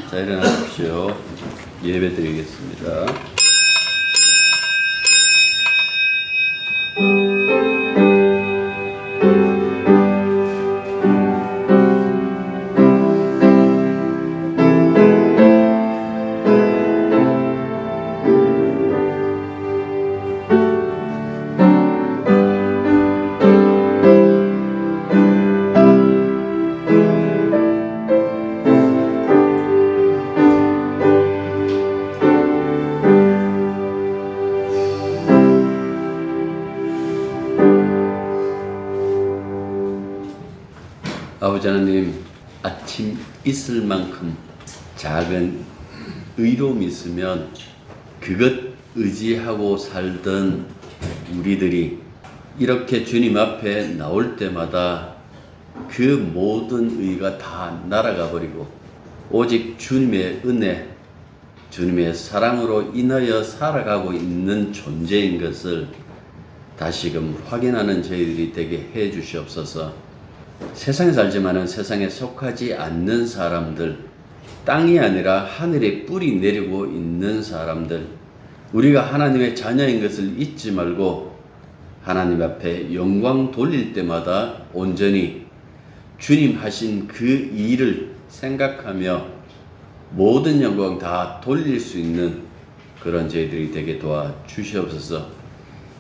자, 일어나십시오. 예배 드리겠습니다. 아버지 하나님, 아침 있을 만큼 작은 의로움이 있으면 그것 의지하고 살던 우리들이 이렇게 주님 앞에 나올 때마다 그 모든 의가 다 날아가 버리고 오직 주님의 은혜, 주님의 사랑으로 인하여 살아가고 있는 존재인 것을 다시금 확인하는 저희들이 되게 해 주시옵소서. 세상에 살지만은 세상에 속하지 않는 사람들, 땅이 아니라 하늘에 뿌리 내리고 있는 사람들, 우리가 하나님의 자녀인 것을 잊지 말고 하나님 앞에 영광 돌릴 때마다 온전히 주님 하신 그 일을 생각하며 모든 영광 다 돌릴 수 있는 그런 저희들이 되게 도와주시옵소서.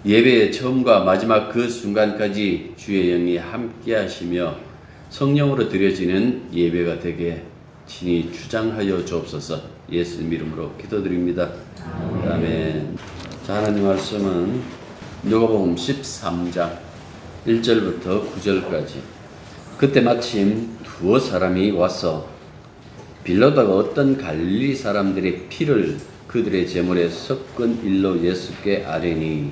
예배의 처음과 마지막 그 순간까지 주의 영이 함께 하시며 성령으로 드려지는 예배가 되게 친히 주장하여 주옵소서. 예수님 이름으로 기도드립니다. 아멘. 자, 하나님 말씀은 누가복음 13장 1절부터 9절까지. 그때 마침 두어 사람이 와서 빌라도가 어떤 갈릴리 사람들의 피를 그들의 제물에 섞은 일로 예수께 아뢰니,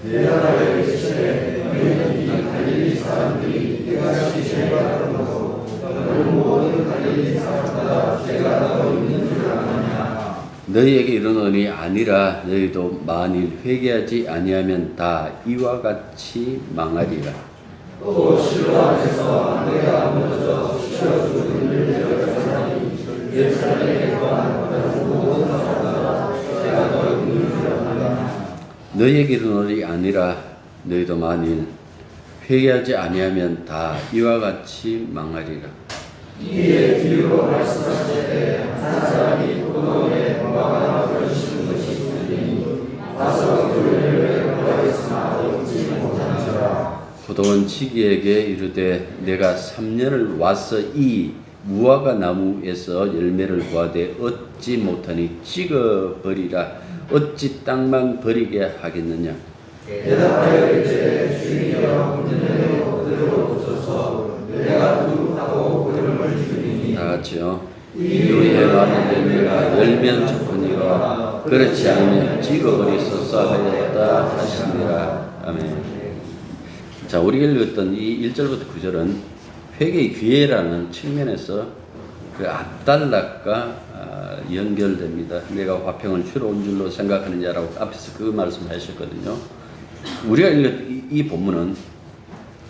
내가 너에게 계시되 너희는 이 갈릴리 사람들이 내가 죄를 받고 너희 모든 갈릴리 사람보다 죄가 더 있는 줄 아느냐. 너희에게 이르노니 아니라 너희도 만일 회개하지 아니하면 다 이와 같이 망하리라. 또 실로 앞에서 내가 먼저 치러 죽은 일을 사람이 예루살렘에 거한 모든 사람보다 죄가 더 있는 줄 아느냐. 너희에게 이르노니 아니라 너희도 만일 회개하지 아니하면 다 이와 같이 망하리라. 이에 비유로 말씀하시되 한 사람이 포도원에 무화과가 떨어지는 것이 있으니 와서 그를 거기서 얻지 못하니라. 포도원 치기에게 이르되 내가 3년을 와서 이 무화과 나무에서 열매를 보아되 얻지 못하니 찍어버리라. 어찌 땅만 버리게 하겠느냐. 대답하여 이르되 주님이여 은혜로 그대로 오소서. 내가 두룩하고 그름을 주리니. 다 같이요. 이후에 많은 열매가 열면 좋거니와 그렇지 않으면 찍어버리소서 하였다 하시니라. 아멘. 자, 우리가 읽었던 이 1절부터 9절은 회개의 기회라는 측면에서 그 앞달락과 연결됩니다. 내가 화평을 주러 온 줄로 생각하는 자라고 앞에서 그 말씀을 하셨거든요. 우리가 읽은 이 본문은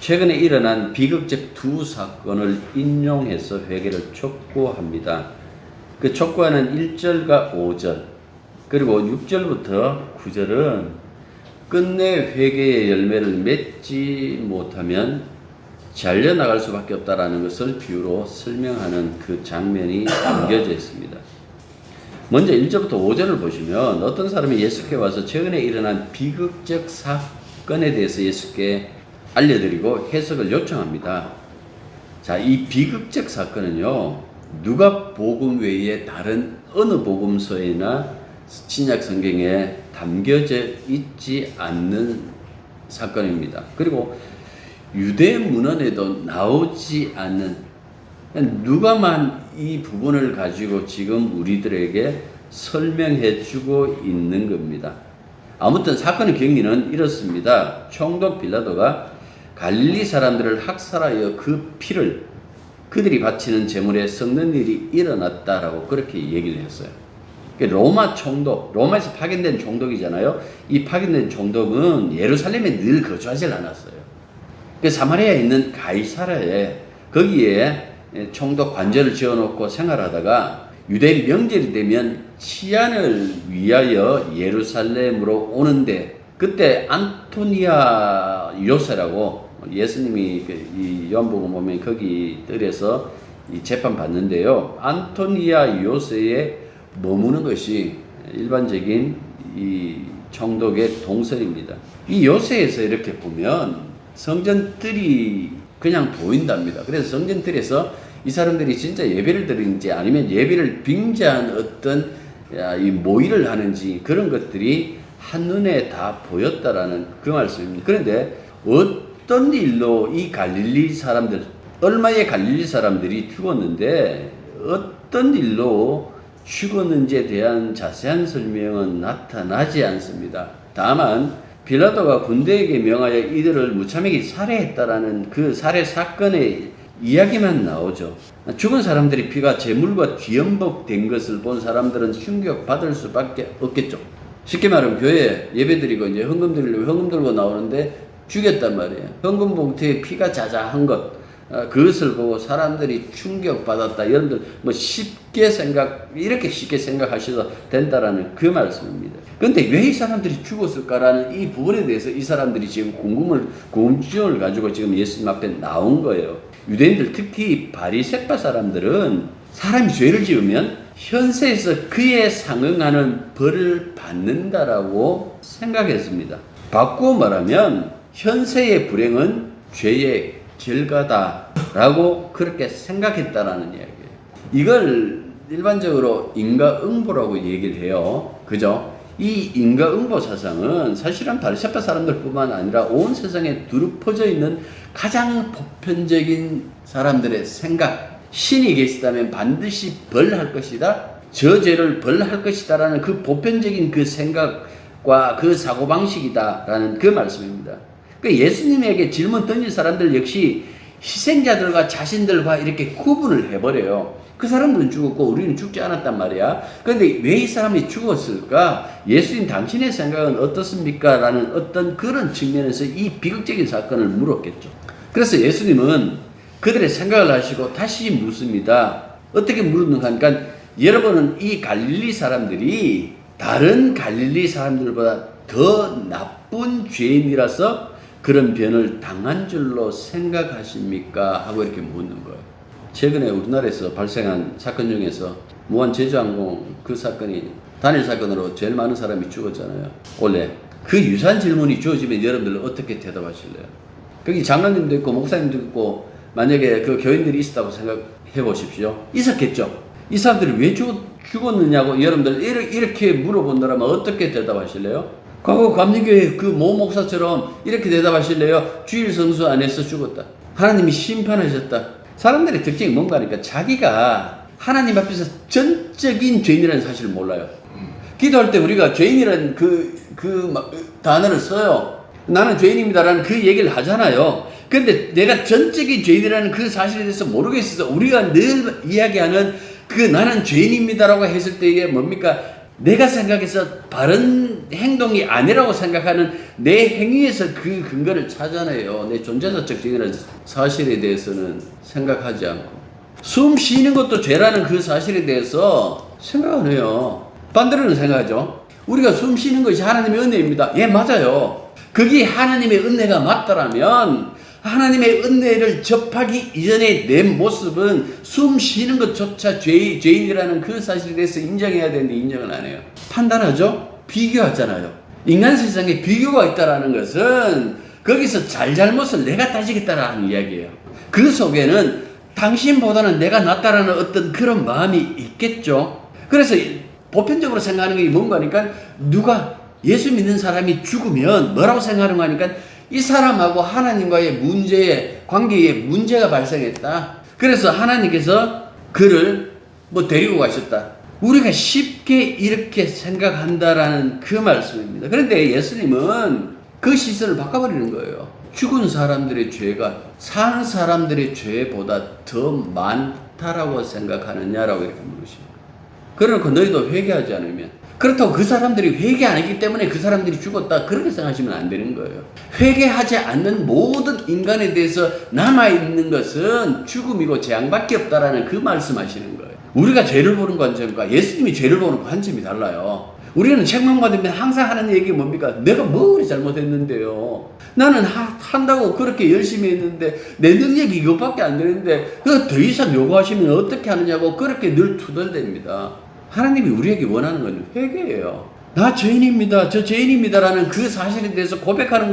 최근에 일어난 비극적 두 사건을 인용해서 회개를 촉구합니다. 그 촉구하는 1절과 5절 그리고 6절부터 9절은 끝내 회개의 열매를 맺지 못하면 잘려나갈 수밖에 없다라는 것을 비유로 설명하는 그 장면이 담겨져 있습니다. 먼저 1절부터 5절을 보시면 어떤 사람이 예수께 와서 최근에 일어난 비극적 사건에 대해서 예수께 알려드리고 해석을 요청합니다. 자, 이 비극적 사건은요, 누가복음 외에 다른 어느 복음서에나 신약 성경에 담겨져 있지 않는 사건입니다. 그리고 유대 문헌에도 나오지 않는, 누가만 이 부분을 가지고 지금 우리들에게 설명해 주고 있는 겁니다. 아무튼 사건의 경위는 이렇습니다. 총독 빌라도가 갈릴리 사람들을 학살하여 그 피를 그들이 바치는 제물에 섞는 일이 일어났다라고 그렇게 얘기를 했어요. 로마 총독, 로마에서 파견된 총독이잖아요. 이 파견된 총독은 예루살렘에 늘 거주하지 않았어요. 사마리아에 있는 가이사라에 거기에 총독 관저를 지어놓고 생활하다가 유대 명절이 되면 치안을 위하여 예루살렘으로 오는데 그때 안토니아 요새라고 예수님이 이 요한복음 보면 거기 들에서 이 재판 받는데요. 안토니아 요새에 머무는 것이 일반적인 이 총독의 동선입니다. 이 요새에서 이렇게 보면 성전들이 그냥 보인답니다. 그래서 성전들에서 이 사람들이 진짜 예배를 드리는지 아니면 예배를 빙자한 어떤 이 모의를 하는지 그런 것들이 한눈에 다 보였다라는 그 말씀입니다. 그런데 어떤 일로 이 갈릴리 사람들, 얼마의 갈릴리 사람들이 죽었는데 어떤 일로 죽었는지에 대한 자세한 설명은 나타나지 않습니다. 다만 빌라도가 군대에게 명하여 이들을 무참하게 살해했다라는 그 살해 사건의 이야기만 나오죠. 죽은 사람들의 피가 제물과 뒤연복된 것을 본 사람들은 충격받을 수밖에 없겠죠. 쉽게 말하면 교회에 예배드리고 이제 헌금 드리려고 헌금 들고 나오는데 죽였단 말이에요. 헌금 봉투에 피가 자자한 것, 그것을 보고 사람들이 충격받았다. 여러분들 뭐 이렇게 쉽게 생각하셔도 된다라는 그 말씀입니다. 그런데 왜 이 사람들이 죽었을까라는 이 부분에 대해서 이 사람들이 지금 궁금증을 가지고 지금 예수님 앞에 나온 거예요. 유대인들 특히 바리새파 사람들은 사람이 죄를 지으면 현세에서 그에 상응하는 벌을 받는다라고 생각했습니다. 바꾸어 말하면 현세의 불행은 죄의 결과다라고 그렇게 생각했다라는 이야기예요. 이걸 일반적으로 인과응보라고 얘기를 해요. 그죠? 이 인과응보 사상은 사실은 바리새파 사람들뿐만 아니라 온 세상에 두루 퍼져 있는 가장 보편적인 사람들의 생각. 신이 계시다면 반드시 벌할 것이다. 저 죄를 벌할 것이다라는 그 보편적인 그 생각과 그 사고방식이다라는 그 말씀입니다. 그 예수님에게 질문 던진 사람들 역시 희생자들과 자신들과 이렇게 구분을 해버려요. 그 사람들은 죽었고 우리는 죽지 않았단 말이야. 그런데 왜 이 사람이 죽었을까? 예수님 당신의 생각은 어떻습니까? 라는 어떤 그런 측면에서 이 비극적인 사건을 물었겠죠. 그래서 예수님은 그들의 생각을 하시고 다시 묻습니다. 어떻게 물었는가 하니까 여러분은 이 갈릴리 사람들이 다른 갈릴리 사람들보다 더 나쁜 죄인이라서 그런 변을 당한 줄로 생각하십니까? 하고 이렇게 묻는 거예요. 최근에 우리나라에서 발생한 사건 중에서 무한 제주항공 그 사건이 단일 사건으로 제일 많은 사람이 죽었잖아요. 원래 그 유사한 질문이 주어지면 여러분들 어떻게 대답하실래요? 거기 장로님도 있고 목사님도 있고 만약에 그 교인들이 있었다고 생각해 보십시오. 있었겠죠. 이 사람들이 왜 죽었느냐고 여러분들 이렇게 물어본다면 어떻게 대답하실래요? 과거 감리교회 그 모 목사처럼 이렇게 대답하실래요? 주일 성수 안에서 죽었다. 하나님이 심판하셨다. 사람들의 특징이 뭔가 하니까 자기가 하나님 앞에서 전적인 죄인이라는 사실을 몰라요. 기도할 때 우리가 죄인이라는 그 단어를 써요. 나는 죄인입니다라는 그 얘기를 하잖아요. 근데 내가 전적인 죄인이라는 그 사실에 대해서 모르겠어서 우리가 늘 이야기하는 그 나는 죄인입니다라고 했을 때 이게 뭡니까? 내가 생각해서 바른 행동이 아니라고 생각하는 내 행위에서 그 근거를 찾아내요. 내 존재자적 죄인이라는 사실에 대해서는 생각하지 않고 숨 쉬는 것도 죄라는 그 사실에 대해서 생각 안 해요. 반대로는 생각하죠. 우리가 숨 쉬는 것이 하나님의 은혜입니다. 예, 맞아요. 그게 하나님의 은혜가 맞더라면 하나님의 은혜를 접하기 이전에 내 모습은 숨 쉬는 것조차 죄인이라는 그 사실에 대해서 인정해야 되는데 인정을 안 해요. 판단하죠? 비교하잖아요. 인간 세상에 비교가 있다는 것은 거기서 잘못을 내가 따지겠다라는 이야기예요. 그 속에는 당신보다는 내가 낫다라는 어떤 그런 마음이 있겠죠. 그래서 보편적으로 생각하는 게 뭔가 하니까 누가 예수 믿는 사람이 죽으면 뭐라고 생각하는 거 하니까 이 사람하고 하나님과의 관계에 문제가 발생했다. 그래서 하나님께서 그를 데리고 가셨다. 우리가 쉽게 이렇게 생각한다라는 그 말씀입니다. 그런데 예수님은 그 시선을 바꿔버리는 거예요. 죽은 사람들의 죄가 산 사람들의 죄보다 더 많다라고 생각하느냐라고 이렇게 물으십니다. 그러니까 너희도 회개하지 않으면 그렇다고 그 사람들이 회개 안 했기 때문에 그 사람들이 죽었다 그렇게 생각하시면 안 되는 거예요. 회개하지 않는 모든 인간에 대해서 남아있는 것은 죽음이고 재앙밖에 없다라는 그 말씀하시는 거예요. 우리가 죄를 보는 관점과 예수님이 죄를 보는 관점이 달라요. 우리는 책망 받으면 항상 하는 얘기 뭡니까? 내가 뭐 그리 잘못했는데요. 나는 한다고 그렇게 열심히 했는데 내 능력이 이것밖에 안 되는데 더 이상 요구하시면 어떻게 하느냐고 그렇게 늘 투덜댑니다. 하나님이 우리에게 원하는 건 회개예요. 나 죄인입니다. 저 죄인입니다라는 그 사실에 대해서 고백하는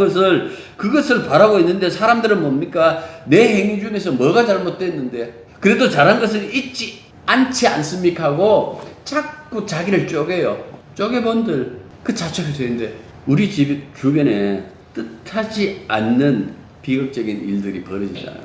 그것을 바라고 있는데 사람들은 뭡니까? 내 행위 중에서 뭐가 잘못됐는데 그래도 잘한 것을 잊지 않지 않습니까? 하고 자꾸 자기를 쪼개요. 쪼개본들 그 자체가 죄인데 우리 집 주변에 뜻하지 않는 비극적인 일들이 벌어지잖아요.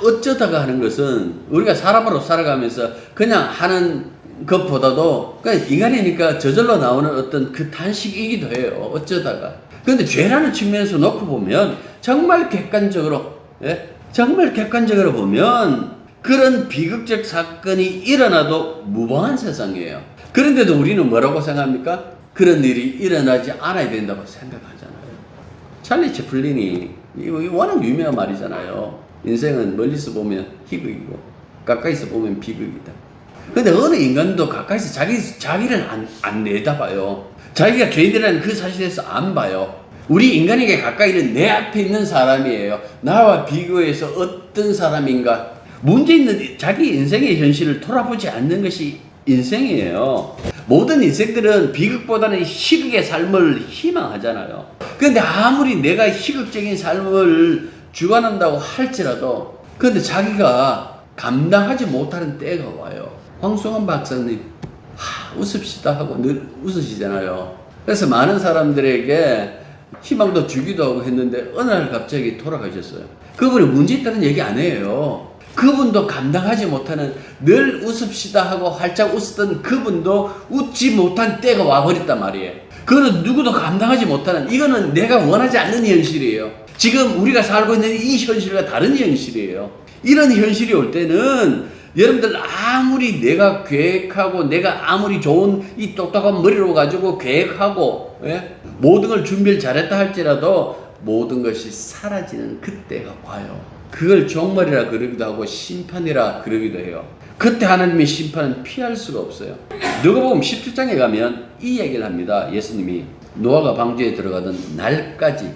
어쩌다가 하는 것은 우리가 사람으로 살아가면서 그냥 하는 것보다도 그냥 인간이니까 저절로 나오는 어떤 그 단식이기도 해요. 어쩌다가. 그런데 죄라는 측면에서 놓고 보면 정말 객관적으로 보면 그런 비극적 사건이 일어나도 무방한 세상이에요. 그런데도 우리는 뭐라고 생각합니까? 그런 일이 일어나지 않아야 된다고 생각하잖아요. 찰리 채플린이 이거 워낙 유명한 말이잖아요. 인생은 멀리서 보면 희극이고 가까이서 보면 비극이다. 근데 어느 인간도 가까이서 자기를 안 내다봐요. 자기가 죄인이라는 그 사실에서 안 봐요. 우리 인간에게 가까이는 내 앞에 있는 사람이에요. 나와 비교해서 어떤 사람인가. 문제 있는 자기 인생의 현실을 돌아보지 않는 것이 인생이에요. 모든 인생들은 비극보다는 희극의 삶을 희망하잖아요. 그런데 아무리 내가 희극적인 삶을 주관한다고 할지라도 그런데 자기가 감당하지 못하는 때가 와요. 황송한 박사님 웃읍시다 하고 늘 웃으시잖아요. 그래서 많은 사람들에게 희망도 주기도 하고 했는데 어느 날 갑자기 돌아가셨어요. 그분이 문제 있다는 얘기 안 해요. 그분도 감당하지 못하는 늘 웃읍시다 하고 활짝 웃었던 그분도 웃지 못한 때가 와버렸단 말이에요. 그거는 누구도 감당하지 못하는 이거는 내가 원하지 않는 현실이에요. 지금 우리가 살고 있는 이 현실과 다른 현실이에요. 이런 현실이 올 때는 여러분들 아무리 내가 계획하고 내가 아무리 좋은 이 똑똑한 머리로 가지고 계획하고 모든 걸 준비를 잘했다 할지라도 모든 것이 사라지는 그때가 와요. 그걸 종말이라 그러기도 하고 심판이라 그러기도 해요. 그때 하나님의 심판은 피할 수가 없어요. 누가복음 17장에 가면 이 얘기를 합니다. 예수님이 노아가 방주에 들어가던 날까지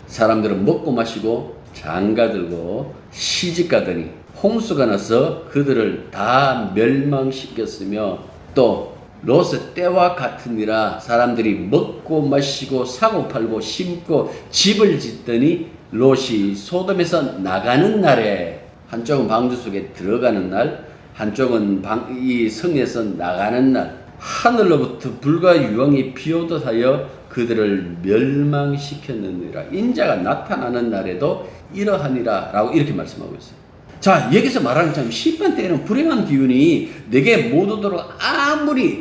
사람들은 먹고 마시고 장가들고 시집가더니 홍수가 나서 그들을 다 멸망시켰으며 또 롯의 때와 같으니라. 사람들이 먹고 마시고 사고 팔고 심고 집을 짓더니 롯이 소돔에서 나가는 날에 한쪽은 방주 속에 들어가는 날, 한쪽은 이 성에서 나가는 날, 하늘로부터 불과 유황이 비오듯 하여 그들을 멸망시켰느니라. 인자가 나타나는 날에도 이러하니라 라고 이렇게 말씀하고 있어요. 자, 여기서 말하는 참 심판 때에는 불행한 기운이 내게 못 오도록 아무리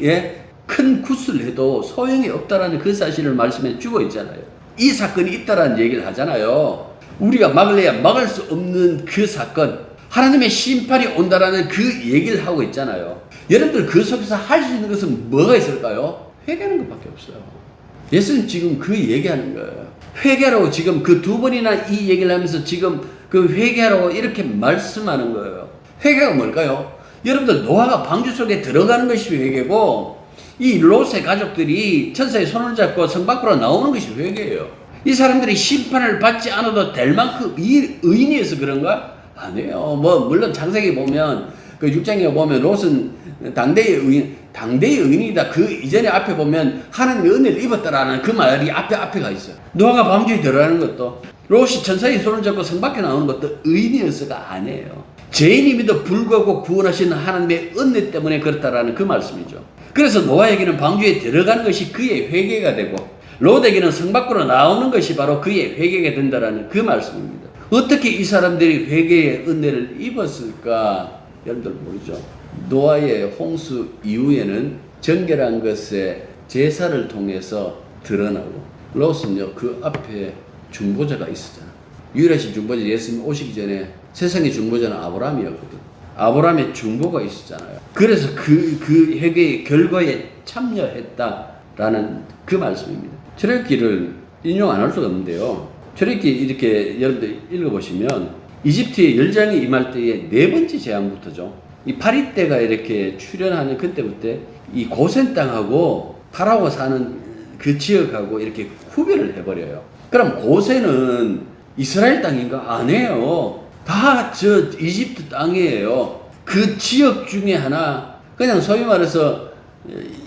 큰 굿을 해도 소용이 없다라는 그 사실을 말씀해 주고 있잖아요. 이 사건이 있다라는 얘기를 하잖아요. 우리가 막을래야 막을 수 없는 그 사건, 하나님의 심판이 온다라는 그 얘기를 하고 있잖아요. 여러분들 그 속에서 할 수 있는 것은 뭐가 있을까요? 회개하는 것밖에 없어요. 예수님 지금 그 얘기하는 거예요. 회개하라고 지금 그 두 번이나 이 얘기를 하면서 지금 그 회개하라고 이렇게 말씀하는 거예요. 회개가 뭘까요? 여러분들 노아가 방주 속에 들어가는 것이 회개고 이 롯의 가족들이 천사의 손을 잡고 성 밖으로 나오는 것이 회개예요. 이 사람들이 심판을 받지 않아도 될 만큼 의인이어서 그런가? 아니에요. 물론 창세기 보면 그 6장에 보면 롯은 당대의 의인이다. 그 이전에 앞에 보면 하나님의 은혜를 입었다라는 그 말이 앞에가 있어요. 노아가 방주에 들어가는 것도 롯이 천사의 손을 잡고 성 밖에 나오는 것도 의인이어서가 아니에요. 죄인임에도 불구하고 구원하시는 하나님의 은혜 때문에 그렇다라는 그 말씀이죠. 그래서 노아에게는 방주에 들어가는 것이 그의 회개가 되고 롯에게는 성 밖으로 나오는 것이 바로 그의 회개가 된다라는 그 말씀입니다. 어떻게 이 사람들이 회개의 은혜를 입었을까? 여러분들 모르죠. 노아의 홍수 이후에는 정결한 것에 제사를 통해서 드러나고 롯은요 그 앞에 중보자가 있었잖아. 유일하신 중보자 예수님 오시기 전에 세상의 중보자는 아브라함이었거든. 아브라함의 중보가 있었잖아요. 그래서 그 회개의 결과에 참여했다라는 그 말씀입니다. 출애굽기를 인용 안 할 수가 없는데요. 출애굽기 이렇게 여러분들 읽어보시면 이집트의 열장이 임할 때의 네 번째 재앙부터죠. 이 파리 때가 이렇게 출현하는 그때부터 이 고센 땅하고 파라오가 사는 그 지역하고 이렇게 구별을 해버려요. 그럼 고센은 이스라엘 땅인가? 아니에요. 다 저 이집트 땅이에요. 그 지역 중에 하나, 그냥 소위 말해서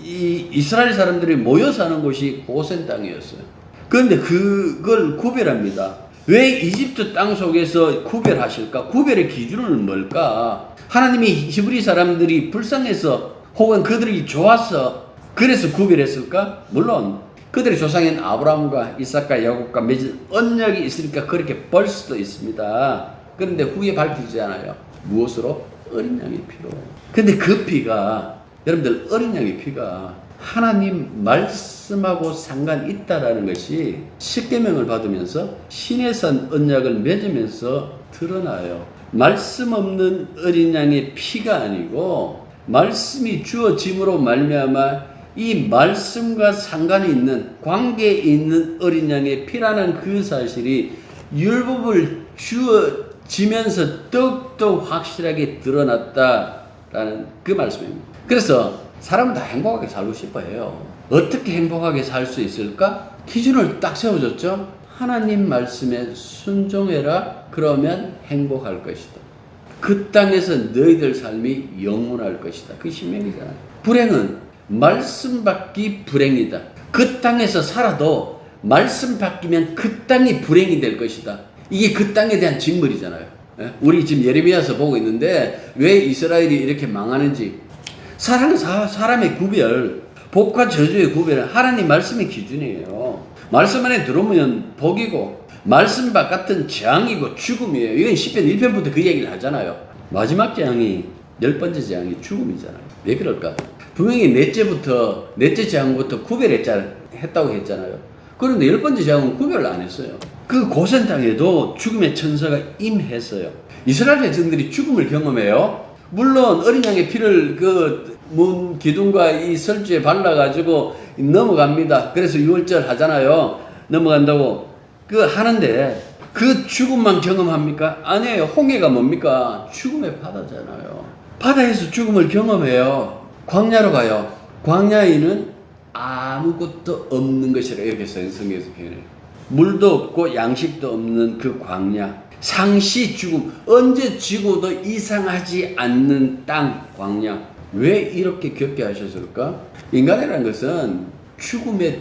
이 이스라엘 사람들이 모여 사는 곳이 고센 땅이었어요. 그런데 그걸 구별합니다. 왜 이집트 땅 속에서 구별하실까? 구별의 기준은 뭘까? 하나님이 히브리 사람들이 불쌍해서 혹은 그들이 좋아서 그래서 구별했을까? 물론 그들의 조상인 아브라함과 이삭과 야곱과 맺은 언약이 있으니까 그렇게 볼 수도 있습니다. 그런데 후에 밝히지 않아요. 무엇으로? 어린 양의 피로. 근데 그 피가, 여러분들 어린 양의 피가 하나님 말씀하고 상관 있다라는 것이 십계명을 받으면서 신해산 언약을 맺으면서 드러나요. 말씀 없는 어린 양의 피가 아니고 말씀이 주어짐으로 말미암아 이 말씀과 상관이 있는, 관계에 있는 어린 양의 피라는 그 사실이 율법을 주어지면서 더욱더 확실하게 드러났다라는 그 말씀입니다. 그래서 사람은 다 행복하게 살고 싶어 해요. 어떻게 행복하게 살 수 있을까? 기준을 딱 세워줬죠. 하나님 말씀에 순종해라. 그러면 행복할 것이다. 그 땅에서 너희들 삶이 영원할 것이다. 그게 신명이잖아요. 불행은 말씀 받기 불행이다. 그 땅에서 살아도 말씀 바뀌면 그 땅이 불행이 될 것이다. 이게 그 땅에 대한 징벌이잖아요. 우리 지금 예레미야서 보고 있는데 왜 이스라엘이 이렇게 망하는지, 사람의 구별, 복과 저주의 구별은 하나님 말씀의 기준이에요. 말씀 안에 들어오면 복이고 말씀 밖 같은 재앙이고 죽음이에요. 이건 시편 1편부터 그 얘기를 하잖아요. 마지막 재앙이 10번째 재앙이 죽음이잖아요. 왜 그럴까? 분명히 넷째 재앙부터 구별했다고 했잖아요. 그런데 10번째 재앙은 구별을 안 했어요. 그 고센 땅에도 죽음의 천사가 임했어요. 이스라엘 백성들이 죽음을 경험해요. 물론 어린 양의 피를 그 문 기둥과 이 설주에 발라가지고 넘어갑니다. 그래서 6월절 하잖아요. 넘어간다고 그 하는데 그 죽음만 경험합니까? 아니에요. 홍해가 뭡니까? 죽음의 바다잖아요. 바다에서 죽음을 경험해요. 광야로 가요. 광야에는 아무것도 없는 것이라 이렇게 성경에서 표현해요. 물도 없고 양식도 없는 그 광야, 상시 죽음, 언제 죽어도 이상하지 않는 땅, 광야. 왜 이렇게 겪게 하셨을까? 인간이라는 것은 죽음에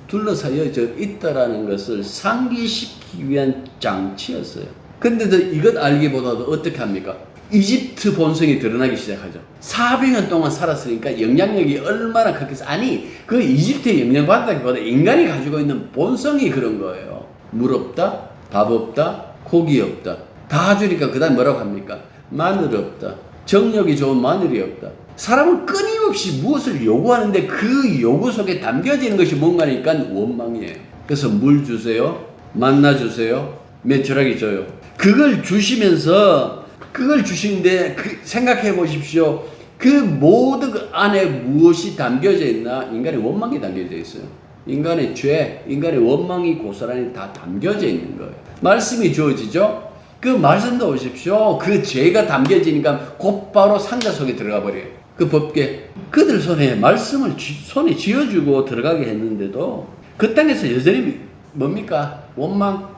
둘러싸여 있다라는 것을 상기시키기 위한 장치였어요. 근데도 이것 알기보다도 어떻게 합니까? 이집트 본성이 드러나기 시작하죠. 400년 동안 살았으니까 영향력이 얼마나 크겠어. 아니, 그 이집트에 영향받다기보다 인간이 가지고 있는 본성이 그런 거예요. 물 없다, 밥 없다, 고기 없다. 다 주니까 그 다음 뭐라고 합니까? 마늘 없다. 정력이 좋은 마늘이 없다. 사람은 끊임없이 무엇을 요구하는데 그 요구 속에 담겨지는 것이 뭔가니까 원망이에요. 그래서 물 주세요. 만나 주세요. 매출하기 줘요. 그걸 주시면서 그걸 주시는데 생각해 보십시오. 그 모든 그 안에 무엇이 담겨져 있나? 인간의 원망이 담겨져 있어요. 인간의 죄, 인간의 원망이 고스란히 다 담겨져 있는 거예요. 말씀이 주어지죠? 그 말씀도 오십시오. 그 죄가 담겨지니까 곧바로 상자 속에 들어가 버려요. 그 법궤. 그들 손에 말씀을 손에 쥐어주고 들어가게 했는데도 그 땅에서 여전히 뭡니까? 원망,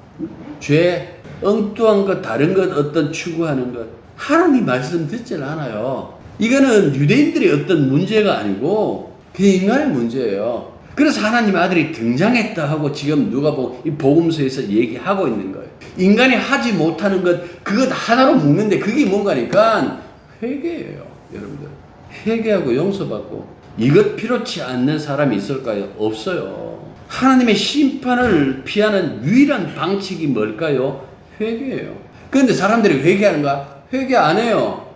죄, 엉뚱한 것, 다른 것, 어떤 추구하는 것. 하나님 말씀 듣질 않아요. 이거는 유대인들의 어떤 문제가 아니고 그 인간의 문제예요. 그래서 하나님 아들이 등장했다 하고 지금 누가복음 이 복음서에서 얘기하고 있는 거예요. 인간이 하지 못하는 것, 그것 하나로 묶는데 그게 뭔가니까 회개예요. 여러분들. 회개하고 용서받고 이것 필요치 않는 사람이 있을까요? 없어요. 하나님의 심판을 피하는 유일한 방식이 뭘까요? 회개예요. 그런데 사람들이 회개하는가? 회개 안 해요.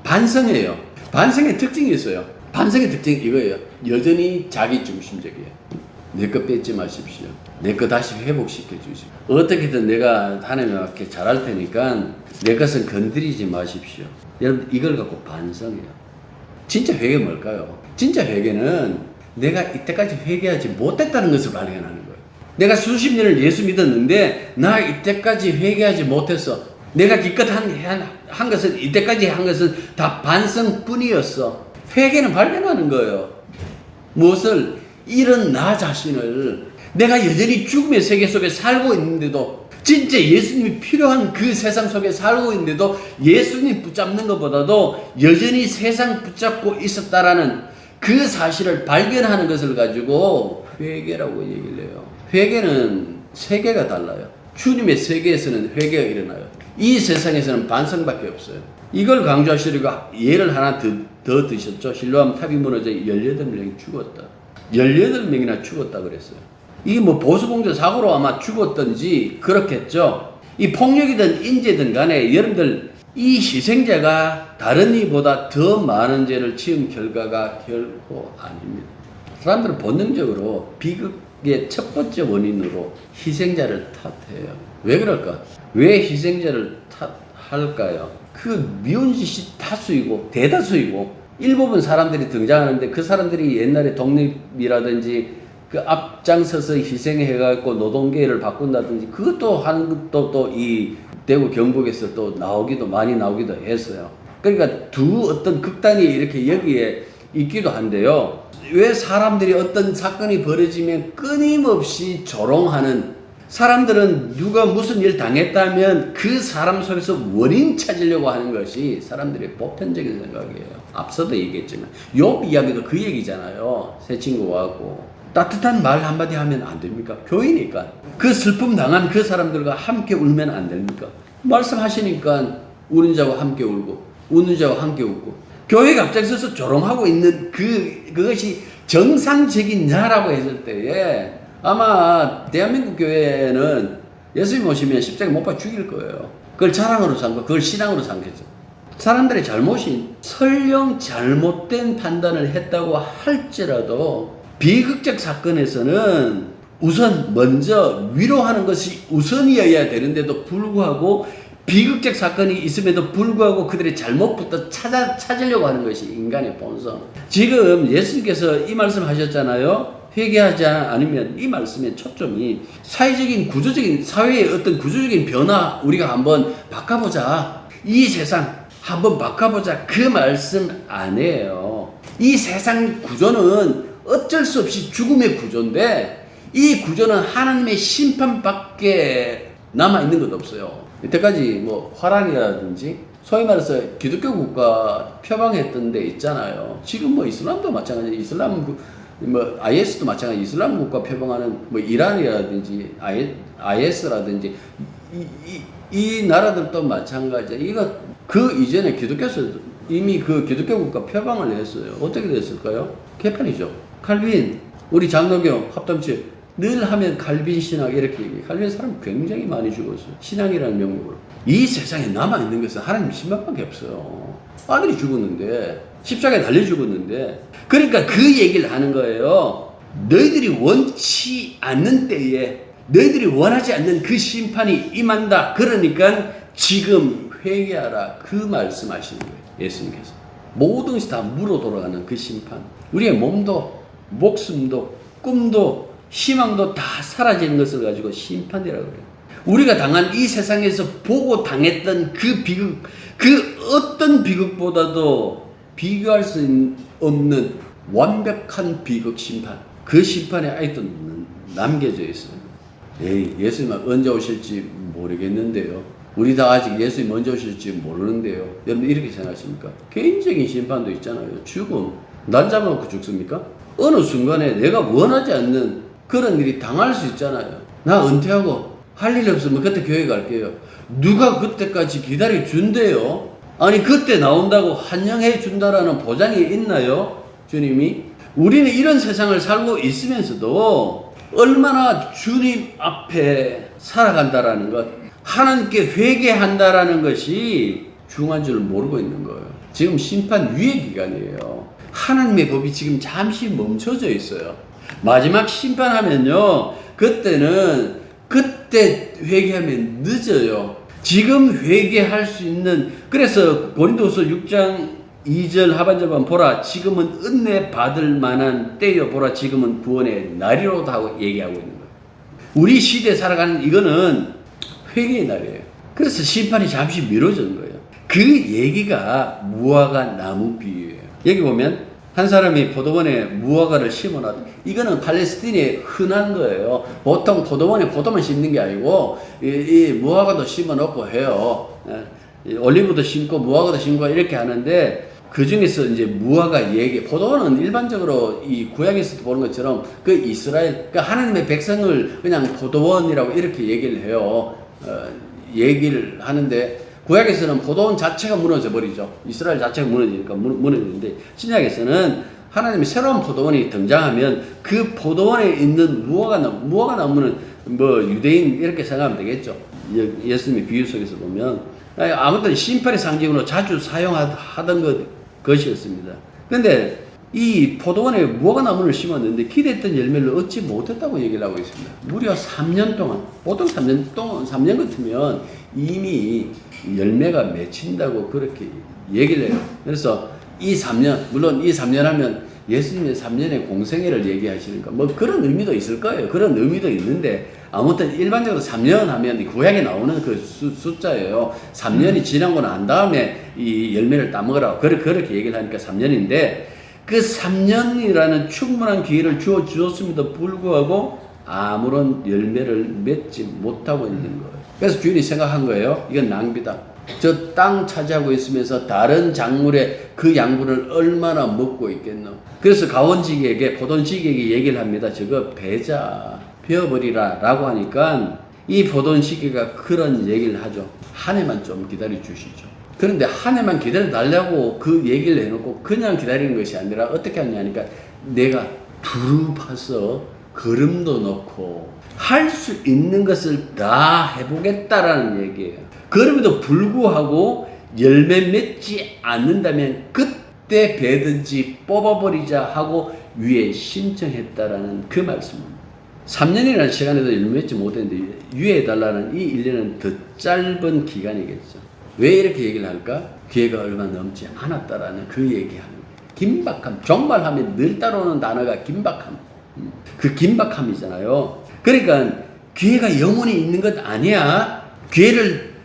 반성해요. 반성의 특징이 있어요. 반성의 특징이 이거예요. 여전히 자기중심적이에요. 내 것 뺏지 마십시오. 내 거 다시 회복시켜 주십시오. 어떻게든 내가 하나님께 잘할 테니까 내 것은 건드리지 마십시오. 여러분 이걸 갖고 반성해요. 진짜 회개 뭘까요? 진짜 회개는 내가 이때까지 회개하지 못했다는 것을 발견하는 거예요. 내가 수십 년을 예수 믿었는데 나 이때까지 회개하지 못했어. 내가 기껏 한 것은, 이때까지 한 것은 다 반성뿐이었어. 회개는 발견하는 거예요. 무엇을? 이런 나 자신을, 내가 여전히 죽음의 세계 속에 살고 있는데도, 진짜 예수님이 필요한 그 세상 속에 살고 있는데도 예수님 붙잡는 것보다도 여전히 세상 붙잡고 있었다라는 그 사실을 발견하는 것을 가지고 회개라고 얘기를 해요. 회개는 세계가 달라요. 주님의 세계에서는 회개가 일어나요. 이 세상에서는 반성밖에 없어요. 이걸 강조하시려고 예를 하나 더 드셨죠. 실로암 탑이 무너져 18명이 죽었다. 18명이나 죽었다 그랬어요. 이게 뭐 보수공전 사고로 아마 죽었던지 그렇겠죠. 이 폭력이든 인재든 간에 여러분들, 이 희생자가 다른 이보다 더 많은 죄를 지은 결과가 결코 아닙니다. 사람들은 본능적으로 비극의 첫 번째 원인으로 희생자를 탓해요. 왜 그럴까? 왜 희생자를 탓할까요? 그 미운 짓이 다수이고 대다수이고, 일부분 사람들이 등장하는데 그 사람들이 옛날에 독립이라든지 그 앞장서서 희생해갖고 노동계를 바꾼다든지, 그것도 하는 것도 또 이 대구 경북에서 또 많이 나오기도 했어요. 그러니까 두 어떤 극단이 이렇게 여기에 있기도 한데요. 왜 사람들이 어떤 사건이 벌어지면 끊임없이 조롱하는, 사람들은 누가 무슨 일 당했다면 그 사람 속에서 원인 찾으려고 하는 것이 사람들의 보편적인 생각이에요. 앞서도 얘기했지만 욥 이야기도 그 얘기잖아요. 새 친구가 하고 따뜻한 말 한마디 하면 안 됩니까? 교회니까. 그 슬픔 당한 그 사람들과 함께 울면 안 됩니까? 말씀하시니까 우는 자와 함께 울고 웃는 자와 함께 웃고, 교회가 앞장서서 조롱하고 있는 그것이 정상적인 나라고 했을 때에 아마 대한민국 교회는 예수님 오시면 십자가에 못 박아 죽일 거예요. 그걸 자랑으로 삼고 그걸 신앙으로 삼겠죠. 사람들의 잘못이 설령 잘못된 판단을 했다고 할지라도 비극적 사건에서는 우선 먼저 위로하는 것이 우선이어야 되는데도 불구하고, 비극적 사건이 있음에도 불구하고 그들의 잘못부터 찾으려고 하는 것이 인간의 본성. 지금 예수님께서 이 말씀 하셨잖아요. 회개하지 않으면, 이 말씀의 초점이 사회적인 구조적인, 사회의 어떤 구조적인 변화 우리가 한번 바꿔보자, 이 세상 한번 바꿔보자, 그 말씀 아니에요. 이 세상 구조는 어쩔 수 없이 죽음의 구조인데, 이 구조는 하나님의 심판밖에 남아있는 것 없어요. 이때까지 뭐 화란이라든지 소위 말해서 기독교 국가 표방했던 데 있잖아요. 지금 뭐 이슬람도 마찬가지, 이슬람 뭐 IS도 마찬가지, 이슬람 국가 표방하는 뭐 이란이라든지 IS라든지 이 나라들도 마찬가지야. 이거 그 이전에 기독교에서 이미 그 기독교 국가 표방을 했어요. 어떻게 됐을까요? 개판이죠. 칼빈, 우리 장로교 합담체 늘 하면 칼빈 신학 이렇게 얘기해요. 칼빈 사람 굉장히 많이 죽었어요. 신앙이라는 명목으로. 이 세상에 남아있는 것은 하나님 신밖에 없어요. 아들이 죽었는데, 십자가에 달려 죽었는데, 그러니까 그 얘기를 하는 거예요. 너희들이 원치 않는 때에 너희들이 원하지 않는 그 심판이 임한다. 그러니까 지금 회개하라. 그 말씀하시는 거예요. 예수님께서. 모든 것이 다 무로 돌아가는 그 심판. 우리의 몸도 목숨도 꿈도 희망도 다 사라지는 것을 가지고 심판이라고 그래요. 우리가 당한 이 세상에서 보고 당했던 그 비극, 그 어떤 비극보다도 비교할 수 없는 완벽한 비극 심판. 그 심판에 아직도 남겨져 있어요. 예수님 언제 오실지 모르겠는데요. 우리 다 아직 예수님 언제 오실지 모르는데요. 여러분 이렇게 생각하십니까? 개인적인 심판도 있잖아요. 죽음. 날 잡아놓고 죽습니까? 어느 순간에 내가 원하지 않는 그런 일이 당할 수 있잖아요. 나 은퇴하고 할 일 없으면 그때 교회 갈게요. 누가 그때까지 기다려 준대요? 아니 그때 나온다고 환영해 준다라는 보장이 있나요? 주님이? 우리는 이런 세상을 살고 있으면서도 얼마나 주님 앞에 살아간다라는 것, 하나님께 회개한다라는 것이 중요한 줄 모르고 있는 거예요. 지금 심판 유예 기간이에요. 하나님의 법이 지금 잠시 멈춰져 있어요. 마지막 심판하면요, 그때 회개하면 늦어요. 지금 회개할 수 있는, 그래서 고린도후서 6장 2절 하반절만 보라, 지금은 은혜 받을 만한 때여, 보라 지금은 구원의 날이로다 하고 얘기하고 있는 거예요. 우리 시대에 살아가는 이거는 회개의 날이에요. 그래서 심판이 잠시 미뤄진 거예요. 그 얘기가 무화과 나무 비유예요. 여기 보면 한 사람이 포도원에 무화과를 심어놨다. 이거는 팔레스틴에 흔한 거예요. 보통 포도원에 포도만 심는 게 아니고 이 무화과도 심어놓고 해요. 올리브도 심고 무화과도 심고 이렇게 하는데 그 중에서 이제 무화과 얘기, 포도원은 일반적으로 이 구약에서 보는 것처럼 그 이스라엘, 그 하나님의 백성을 그냥 포도원이라고 이렇게 얘기를 해요. 얘기를 하는데 구약에서는 포도원 자체가 무너져 버리죠. 이스라엘 자체가 무너지니까 무너지는데 신약에서는 하나님의 새로운 포도원이 등장하면 그 포도원에 있는 무화과 나무는 뭐 유대인 이렇게 생각하면 되겠죠. 예수님의 비유 속에서 보면 아무튼 심판의 상징으로 자주 사용하던 것이었습니다. 그런데 이 포도원에 무화과 나무를 심었는데 기대했던 열매를 얻지 못했다고 얘기를 하고 있습니다. 무려 3년 동안, 보통 3년 같으면 이미 열매가 맺힌다고 그렇게 얘기를 해요. 그래서 이 3년, 물론 이 3년 하면 예수님의 3년의 공생애를 얘기하시니까 뭐 그런 의미도 있을 거예요. 그런 의미도 있는데 아무튼 일반적으로 3년 하면 구약에 나오는 그 숫자예요. 3년이 지나고 난 다음에 이 열매를 따먹으라고 그렇게 얘기를 하니까 3년인데 그 3년이라는 충분한 기회를 주었음에도 불구하고 아무런 열매를 맺지 못하고 있는 거예요. 그래서 주인이 생각한 거예요. 이건 낭비다. 저 땅 차지하고 있으면서 다른 작물의 그 양분을 얼마나 먹고 있겠노. 그래서 가원직에게, 포돈직에게 얘기를 합니다. 저거 베자, 베어버리라 라고 하니까 이 포돈시계가 그런 얘기를 하죠. 한 해만 좀 기다려 주시죠. 그런데 한 해만 기다려 달라고 그 얘기를 해놓고 그냥 기다리는 것이 아니라 어떻게 하냐니까 내가 두루 파서 거름도 넣고 할 수 있는 것을 다 해보겠다라는 얘기예요. 그럼에도 불구하고 열매 맺지 않는다면 그때 베든지 뽑아버리자 하고 위에 신청했다라는 그 말씀입니다. 3년이라는 시간에도 열매 맺지 못했는데 유예해달라는 이 1년은 더 짧은 기간이겠죠. 왜 이렇게 얘기를 할까? 기회가 얼마 넘지 않았다라는 그 얘기하는 거예요. 긴박함. 종말하면 늘 따라오는 단어가 긴박함. 그 긴박함이잖아요. 그러니까 기회가 영원히 있는 것 아니야. 기회를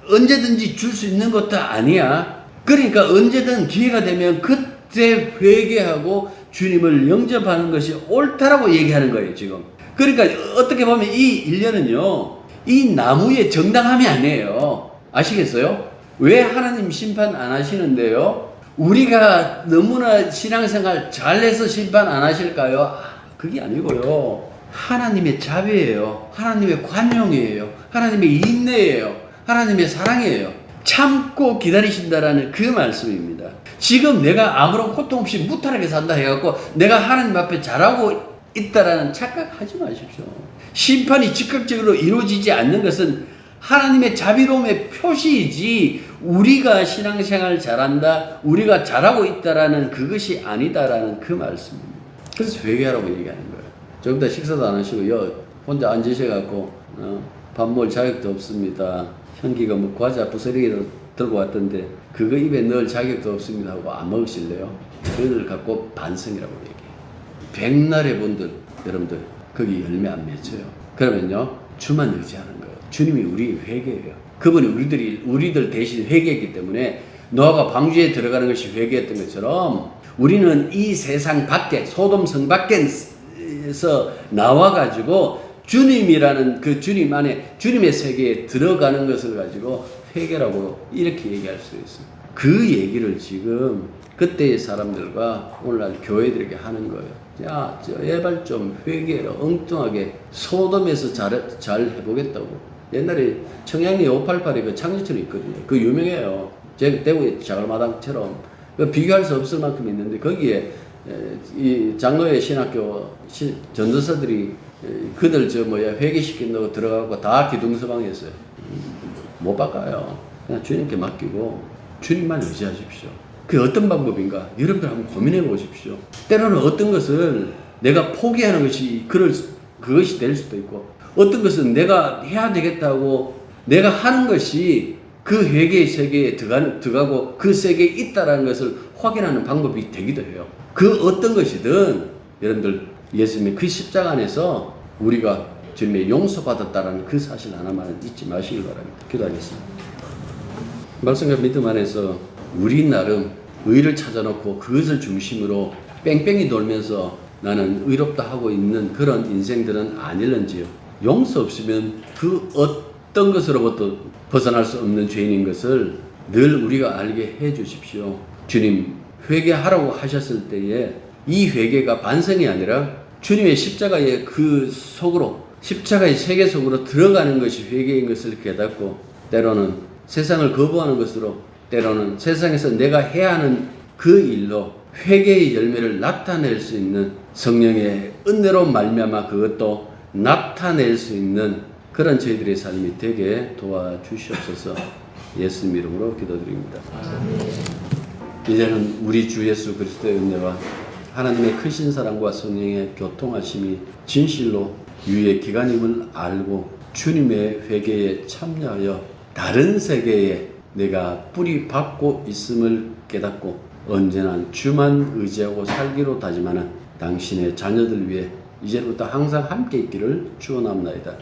언제든지 줄 수 있는 것도 아니야. 그러니까 언제든 기회가 되면 그때 회개하고 주님을 영접하는 것이 옳다라고 얘기하는 거예요, 지금. 그러니까 어떻게 보면 이 1년은요, 이 나무의 정당함이 아니에요. 아시겠어요? 왜 하나님 심판 안 하시는데요? 우리가 너무나 신앙생활 잘해서 심판 안 하실까요? 그게 아니고요. 하나님의 자비예요. 하나님의 관용이에요. 하나님의 인내예요. 하나님의 사랑이에요. 참고 기다리신다라는 그 말씀입니다. 지금 내가 아무런 고통 없이 무탈하게 산다 해갖고 내가 하나님 앞에 잘하고 있다라는 착각하지 마십시오. 심판이 즉각적으로 이루어지지 않는 것은 하나님의 자비로움의 표시이지 우리가 신앙생활 잘한다, 우리가 잘하고 있다라는 그것이 아니다라는 그 말씀입니다. 그래서 회개하라고 얘기하는 거예요. 좀 더 식사도 안 하시고 혼자 앉으셔갖고 밥 먹을 자격도 없습니다. 형기가 뭐 과자 부스러기를 들고 왔던데 그거 입에 넣을 자격도 없습니다 하고 안 먹으실래요? 그걸 갖고 반성이라고 얘기해요. 백날의 분들 여러분들 거기 열매 안 맺혀요. 그러면요 주만 의지하는 거예요. 주님이 우리 회개예요. 그분이 우리들 대신 회개했기 때문에 노아가 방주에 들어가는 것이 회개했던 것처럼 우리는 이 세상 밖에 소돔성 밖에서 나와가지고 주님이라는 그 주님 안에 주님의 세계에 들어가는 것을 가지고 회개라고 이렇게 얘기할 수 있어요. 그 얘기를 지금 그때의 사람들과 오늘날 교회들에게 하는 거예요. 야, 제발 좀 회개해라. 엉뚱하게 소돔에서 잘 해보겠다고. 옛날에 청량리 588에 그 창지촌이 있거든요. 그 유명해요. 제 대구의 자갈마당처럼 비교할 수 없을 만큼 있는데 거기에 이 장로의 신학교 전도사들이 그들 회개시킨다고 들어가고 다 기둥서방했어요. 못 바꿔요. 그냥 주님께 맡기고 주님만 의지하십시오. 그게 어떤 방법인가? 여러분들 한번 고민해 보십시오. 때로는 어떤 것을 내가 포기하는 것이 그것이 될 수도 있고 어떤 것은 내가 해야 되겠다고 내가 하는 것이 그 회개의 세계에 들어가고 그 세계에 있다라는 것을 확인하는 방법이 되기도 해요. 그 어떤 것이든 여러분들 예수님의 그 십자가 안에서 우리가 주님의 용서받았다라는 그 사실 하나만 잊지 마시길 바랍니다. 기도하겠습니다. 말씀과 믿음 안에서 우리 나름 의를 찾아놓고 그것을 중심으로 뺑뺑이 돌면서 나는 의롭다 하고 있는 그런 인생들은 아닐런지요. 용서 없으면 그 어떤 것으로부터 벗어날 수 없는 죄인인 것을 늘 우리가 알게 해 주십시오. 주님 회개하라고 하셨을 때에 이 회개가 반성이 아니라 주님의 십자가의 그 속으로 십자가의 세계 속으로 들어가는 것이 회개인 것을 깨닫고 때로는 세상을 거부하는 것으로 때로는 세상에서 내가 해야 하는 그 일로 회개의 열매를 나타낼 수 있는 성령의 은혜로 말미암아 그것도 나타낼 수 있는 그런 저희들의 삶이 되게 도와주시옵소서. 예수님 이름으로 기도드립니다. 이제는 우리 주 예수 그리스도의 은혜와 하나님의 크신 사랑과 성령의 교통하심이 진실로 유의 기간임을 알고 주님의 회개에 참여하여 다른 세계에 내가 뿌리 박고 있음을 깨닫고 언제나 주만 의지하고 살기로 다짐하는 당신의 자녀들 위해 이제부터 항상 함께 있기를 축원합니다.